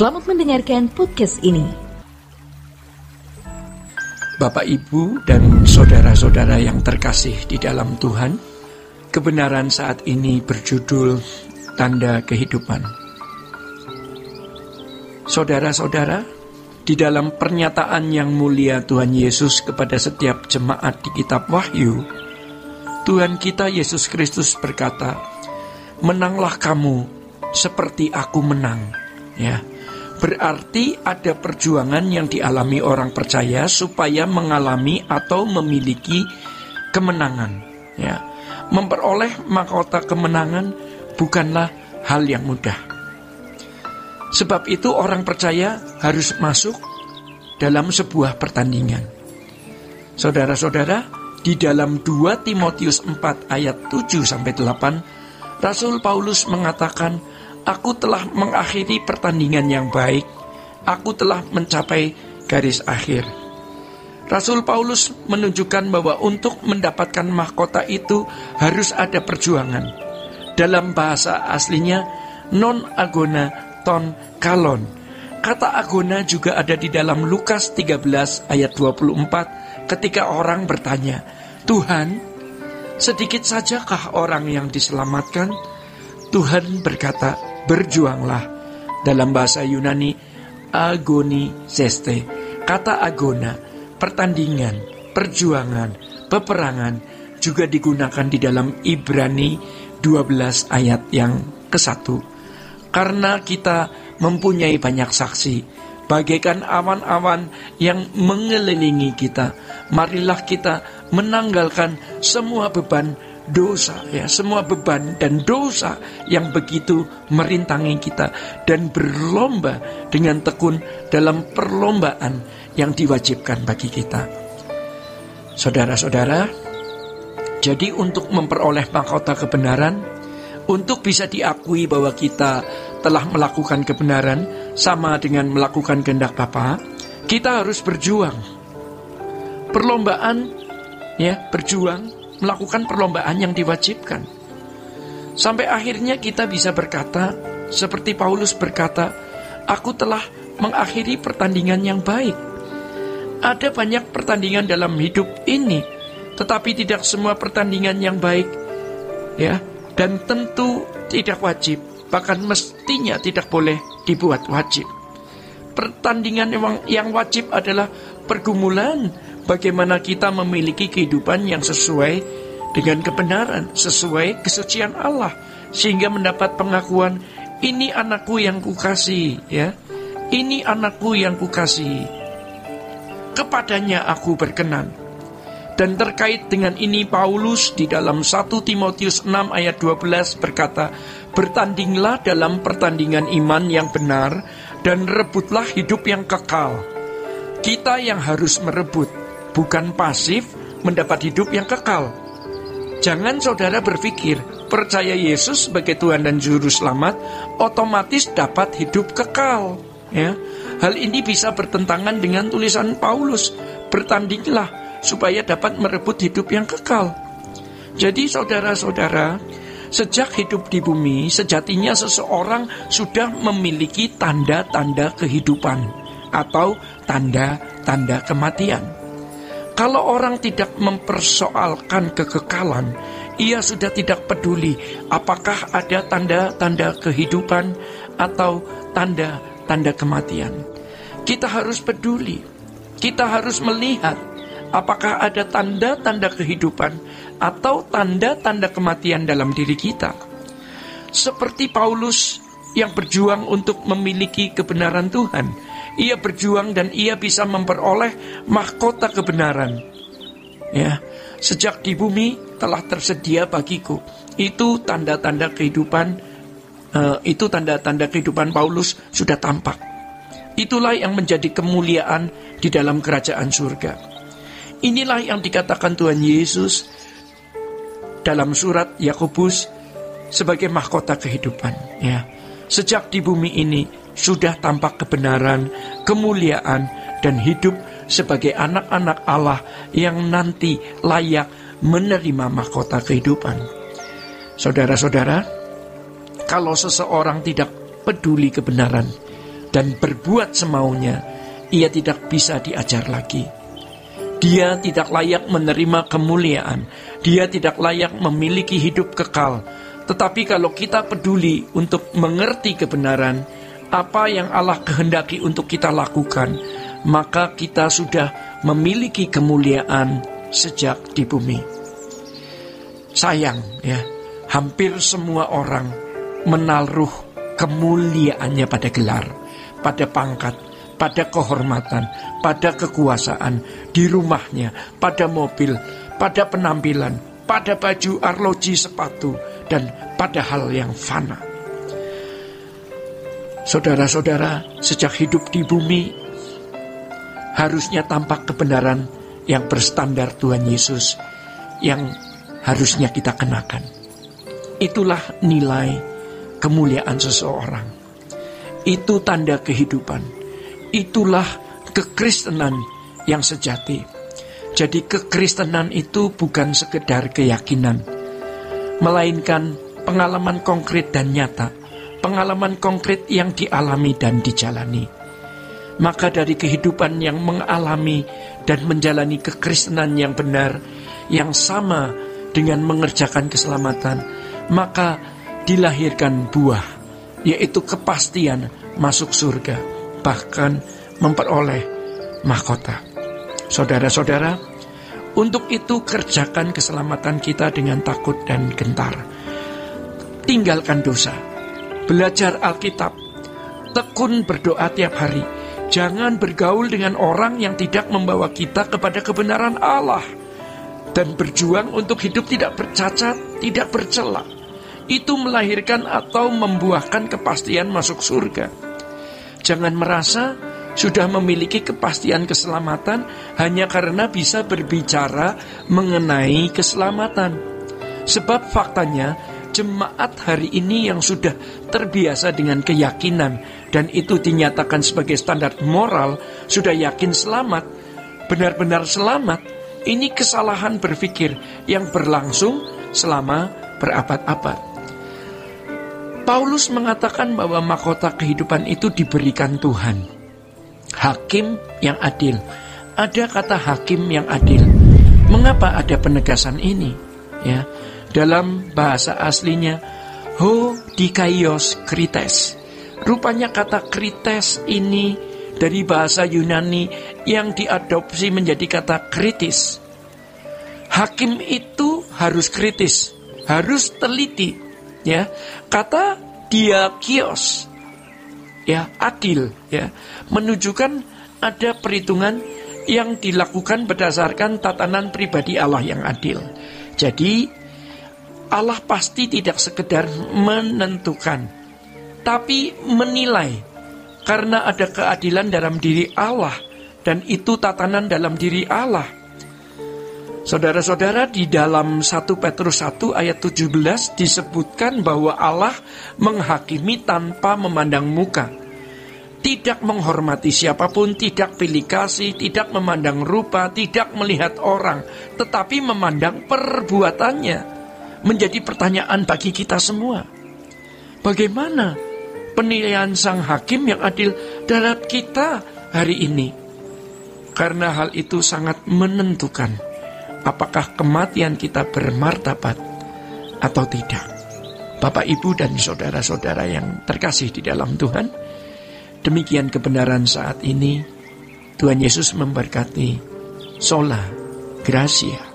Selamat mendengarkan podcast ini. Bapak, Ibu, dan saudara-saudara yang terkasih di dalam Tuhan, kebenaran saat ini berjudul Tanda Kehidupan. Saudara-saudara, di dalam pernyataan yang mulia Tuhan Yesus kepada setiap jemaat di kitab Wahyu, Tuhan kita Yesus Kristus berkata, "Menanglah kamu seperti aku menang." Ya, berarti ada perjuangan yang dialami orang percaya supaya mengalami atau memiliki kemenangan. Ya, memperoleh mahkota kemenangan bukanlah hal yang mudah. Sebab itu orang percaya harus masuk dalam sebuah pertandingan. Saudara-saudara, di dalam 2 Timotius 4 ayat 7-8, Rasul Paulus mengatakan, "Aku telah mengakhiri pertandingan yang baik, aku telah mencapai garis akhir." Rasul Paulus menunjukkan bahwa untuk mendapatkan mahkota itu harus ada perjuangan. Dalam bahasa aslinya, non agona ton kalon. Kata agona juga ada di dalam Lukas 13 ayat 24 ketika orang bertanya, "Tuhan, sedikit sajakah orang yang diselamatkan?" Tuhan berkata, "Berjuanglah." Dalam bahasa Yunani, agoni zeste. Kata agona, pertandingan, perjuangan, peperangan, juga digunakan di dalam Ibrani 12 ayat yang ke-1. Karena kita mempunyai banyak saksi, bagaikan awan-awan yang mengelilingi kita, marilah kita menanggalkan semua beban dosa, semua beban dan dosa yang begitu merintangi kita, dan berlomba dengan tekun dalam perlombaan yang diwajibkan bagi kita. Saudara-saudara, jadi untuk memperoleh mahkota kebenaran, untuk bisa diakui bahwa kita telah melakukan kebenaran sama dengan melakukan kehendak Bapa, kita harus berjuang. Perlombaan, berjuang, melakukan perlombaan yang diwajibkan. Sampai akhirnya kita bisa berkata, seperti Paulus berkata, "Aku telah mengakhiri pertandingan yang baik." Ada banyak pertandingan dalam hidup ini, tetapi tidak semua pertandingan yang baik, dan tentu tidak wajib, bahkan mestinya tidak boleh dibuat wajib. Pertandingan yang wajib adalah pergumulan bagaimana kita memiliki kehidupan yang sesuai dengan kebenaran, sesuai kesucian Allah, sehingga mendapat pengakuan, "Ini anakku yang kukasihi, ini anakku yang kukasihi, kepadanya aku berkenan." Dan terkait dengan ini Paulus di dalam 1 Timotius 6 ayat 12 berkata, "Bertandinglah dalam pertandingan iman yang benar dan rebutlah hidup yang kekal." Kita yang harus merebut, bukan pasif mendapat hidup yang kekal. Jangan saudara berpikir percaya Yesus sebagai Tuhan dan Juru Selamat otomatis dapat hidup kekal. Hal ini bisa bertentangan dengan tulisan Paulus, "Bertandinglah supaya dapat merebut hidup yang kekal." Jadi saudara-saudara, sejak hidup di bumi, sejatinya seseorang sudah memiliki tanda-tanda kehidupan atau tanda-tanda kematian. Kalau orang tidak mempersoalkan kekekalan, ia sudah tidak peduli apakah ada tanda-tanda kehidupan atau tanda-tanda kematian. Kita harus peduli, kita harus melihat apakah ada tanda-tanda kehidupan atau tanda-tanda kematian dalam diri kita. Seperti Paulus yang berjuang untuk memiliki kebenaran Tuhan, ia berjuang dan ia bisa memperoleh mahkota kebenaran. Sejak di bumi telah tersedia bagiku. Itu tanda-tanda kehidupan. Itu tanda-tanda kehidupan Paulus sudah tampak. Itulah yang menjadi kemuliaan di dalam kerajaan surga. Inilah yang dikatakan Tuhan Yesus dalam surat Yakobus sebagai mahkota kehidupan. Sejak di bumi ini sudah tampak kebenaran, kemuliaan, dan hidup sebagai anak-anak Allah yang nanti layak menerima mahkota kehidupan. Saudara-saudara, kalau seseorang tidak peduli kebenaran, dan berbuat semaunya, ia tidak bisa diajar lagi. Dia tidak layak menerima kemuliaan. Dia tidak layak memiliki hidup kekal. Tetapi kalau kita peduli untuk mengerti kebenaran, apa yang Allah kehendaki untuk kita lakukan, maka kita sudah memiliki kemuliaan sejak di bumi. Sayang ya, hampir semua orang menaruh kemuliaannya pada gelar, pada pangkat, pada kehormatan, pada kekuasaan, di rumahnya, pada mobil, pada penampilan, pada baju, arloji, sepatu, dan pada hal yang fana. Saudara-saudara, sejak hidup di bumi, harusnya tampak kebenaran yang berstandar Tuhan Yesus yang harusnya kita kenakan. Itulah nilai kemuliaan seseorang. Itu tanda kehidupan. Itulah kekristenan yang sejati. Jadi kekristenan itu bukan sekedar keyakinan, melainkan pengalaman konkret dan nyata, pengalaman konkret yang dialami dan dijalani. Maka dari kehidupan yang mengalami dan menjalani kekristenan yang benar, yang sama dengan mengerjakan keselamatan, maka dilahirkan buah, yaitu kepastian masuk surga, bahkan memperoleh mahkota. Saudara-saudara, untuk itu kerjakan keselamatan kita dengan takut dan gentar. Tinggalkan dosa, belajar Alkitab, tekun berdoa tiap hari. Jangan bergaul dengan orang yang tidak membawa kita kepada kebenaran Allah, dan berjuang untuk hidup tidak bercacat, tidak bercela. Itu melahirkan atau membuahkan kepastian masuk surga. Jangan merasa sudah memiliki kepastian keselamatan hanya karena bisa berbicara mengenai keselamatan. Sebab faktanya, jemaat hari ini yang sudah terbiasa dengan keyakinan dan itu dinyatakan sebagai standar moral, sudah yakin selamat, benar-benar selamat. Ini kesalahan berpikir yang berlangsung selama berabad-abad. Paulus mengatakan bahwa mahkota kehidupan itu diberikan Tuhan. Hakim yang adil. Ada kata hakim yang adil. Mengapa ada penegasan ini? Ya, dalam bahasa aslinya ho dikaios krites. Rupanya kata krites ini dari bahasa Yunani yang diadopsi menjadi kata kritis. Hakim itu harus kritis, harus teliti. Ya, kata diakios, ya, adil, ya, menunjukkan ada perhitungan yang dilakukan berdasarkan tatanan pribadi Allah yang adil. Jadi Allah pasti tidak sekedar menentukan, tapi menilai, karena ada keadilan dalam diri Allah, dan itu tatanan dalam diri Allah. Saudara-saudara, di dalam 1 Petrus 1 ayat 17 disebutkan bahwa Allah menghakimi tanpa memandang muka, tidak menghormati siapapun, tidak pilih kasih, tidak memandang rupa, tidak melihat orang, tetapi memandang perbuatannya. Menjadi pertanyaan bagi kita semua, bagaimana penilaian sang hakim yang adil terhadap kita hari ini? Karena hal itu sangat menentukan apakah kematian kita bermartabat atau tidak. Bapak, Ibu, dan saudara-saudara yang terkasih di dalam Tuhan, demikian kebenaran saat ini. Tuhan Yesus memberkati. Sola Gracia.